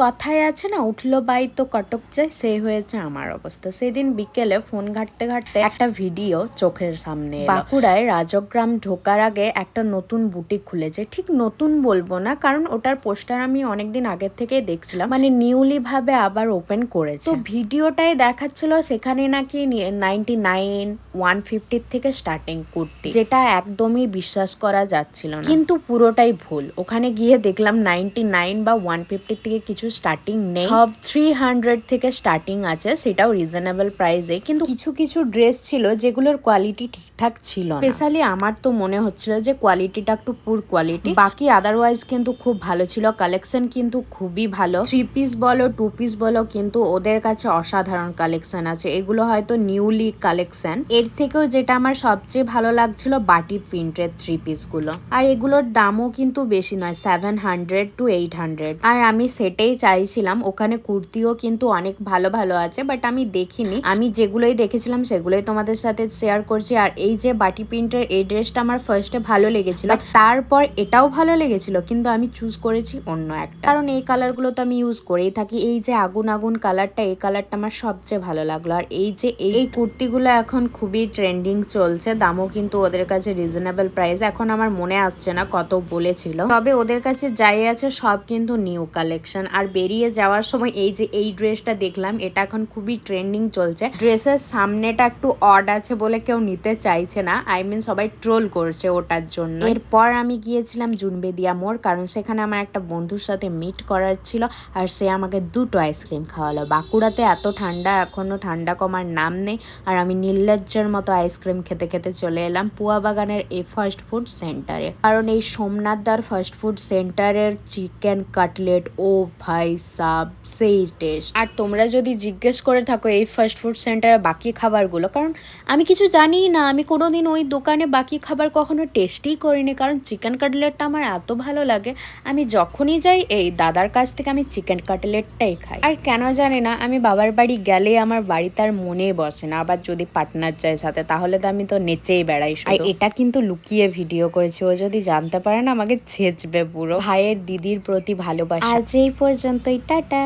কথায় আছে না, উঠলো বাই তো কটক যায়, সেই হয়েছে আমার অবস্থা। সেদিন বিকেলে ফোন ঘাঁটতে ঘাঁটতে একটা ভিডিও চোখের সামনে এলো। বাঁকুড়ায় রাজগ্রাম ঢোকার আগে একটা নতুন বুটিক খুলেছে। ঠিক নতুন বলবো না, কারণ ওটার পোস্টার আমি অনেকদিন আগের থেকেই দেখছিলাম, মানে নিউলি ভাবে আবার ওপেন করেছে। তো ভিডিওটাই দেখাচ্ছিল সেখানে নাকি 99 150 থেকে স্টার্টিং কুর্তি, যেটা একদমই বিশ্বাস করা যাচ্ছিল না। কিন্তু পুরোটাই ভুল। ওখানে গিয়ে দেখলাম 99 বা 150 থেকে কিছু স্টার্টিং নেই, সব 300 থেকে স্টার্টিং আছে, সেটাও রিজনেবল প্রাইসে। কিন্তু কিছু কিছু ড্রেস ছিল যেগুলোর কোয়ালিটি ঠিকঠাক ছিল না। স্পেশালি আমার তো মনে হচ্ছিল যে কোয়ালিটিটা একটু পুর কোয়ালিটি, বাকি আদারওয়াইজ কিন্তু খুব ভালো ছিল। কালেকশন কিন্তু খুবই ভালো, 3 পিস বলো 2 পিস বলো, কিন্তু ওদের কাছে অসাধারণ কালেকশন আছে। এগুলো হয়তো নিউলি কালেকশন। এর থেকেও যেটা আমার সবচেয়ে ভালো লাগছিল বাটি প্রিন্টের 3 পিস গুলো, আর এগুলোর দামও কিন্তু বেশি নয়, 700 to 800। আর আমি সেটাই চাইছিলাম। ওখানে কুর্তিও কিন্তু অনেক ভালো ভালো আছে, বাট আমি দেখিনি। আমি যেগুলোই দেখেছিলাম সেগুলোই তোমাদের সাথে শেয়ার করছি। আর এই যে বাটি প্রিন্টের এই ড্রেসটা আমার ফার্স্টে ভালো লেগেছিল, তারপর এটাও ভালো লেগেছিল, কিন্তু আমি চুজ করেছি অন্য একটা, কারণ এই কালারগুলো তো আমি ইউজ করেই থাকি। এই যে আগুন আগুন কালারটা, এই কালারটা আমার সবচেয়ে ভালো লাগলো। আর এই যে এই কুর্তিগুলো এখন খুবই ট্রেন্ডিং চলছে, দামও কিন্তু ওদের কাছে রিজনেবল প্রাইস। এখন আমার মনে আসছে না কত বলেছিল, তবে ওদের কাছে যাই আছে সব কিন্তু নিউ কালেকশন। আর বেরিয়ে যাওয়ার সময় এই যে এই ড্রেসটা দেখলাম, এটা এখন খুবই ট্রেন্ডিং চলছে। ড্রেসের সামনেটা একটু অড আছে বলে কেউ নিতে চাইছে না, আই মিন সবাই ট্রোল করছে ওটার জন্য। এরপর আমি গিয়েছিলাম জুনবেদিয়া মোড়, কারণ সেখানে আমার একটা বন্ধুর সাথে মিট করার ছিল, আর সে আমাকে 2টো আইসক্রিম খাওয়ালো। বাঁকুড়াতে এত ঠান্ডা, এখনো ঠান্ডা কমার নাম নেই, আর আমি নির্লজ্জের মতো আইসক্রিম খেতে খেতে চলে এলাম পুয়া বাগানের এই ফাস্ট ফুড সেন্টারে। কারণ এই সোমনাথদার ফাস্ট ফুড সেন্টারের চিকেন কাটলেট, ও ভাই সাব, সেই টেস্ট। আর তোমরা যদি জিজ্ঞেস করে থাকো এই ফাস্ট ফুড সেন্টারে বাকি খাবারগুলো, কারণ আমি কিছু জানি না, আমি কোনোদিন ওই দোকানে বাকি খাবার কখনো টেস্টই করিনি। কারণ চিকেন কাটলেটটা আমার এত ভালো লাগে, আমি যখনই যাই এই দাদার কাছ থেকে আমি চিকেন কাটলেটটাই খাই। আর কেন জানি না, আমি বাবার বাড়ি গেলে আমার বাড়িতে আর মনে বসে না। আবার যদি পার্টনার যায় সাথে, তাহলে তো আমি তো নেচেই বেড়াই। আর এটা কিন্তু লুকিয়ে ভিডিও করেছি, ও যদি জানতে পারে না আমাকে ছেঁচবে পুরো। ভাইয়ের দিদির প্রতি ভালোবাসা। আজ এই পর্যন্তই, টাটা।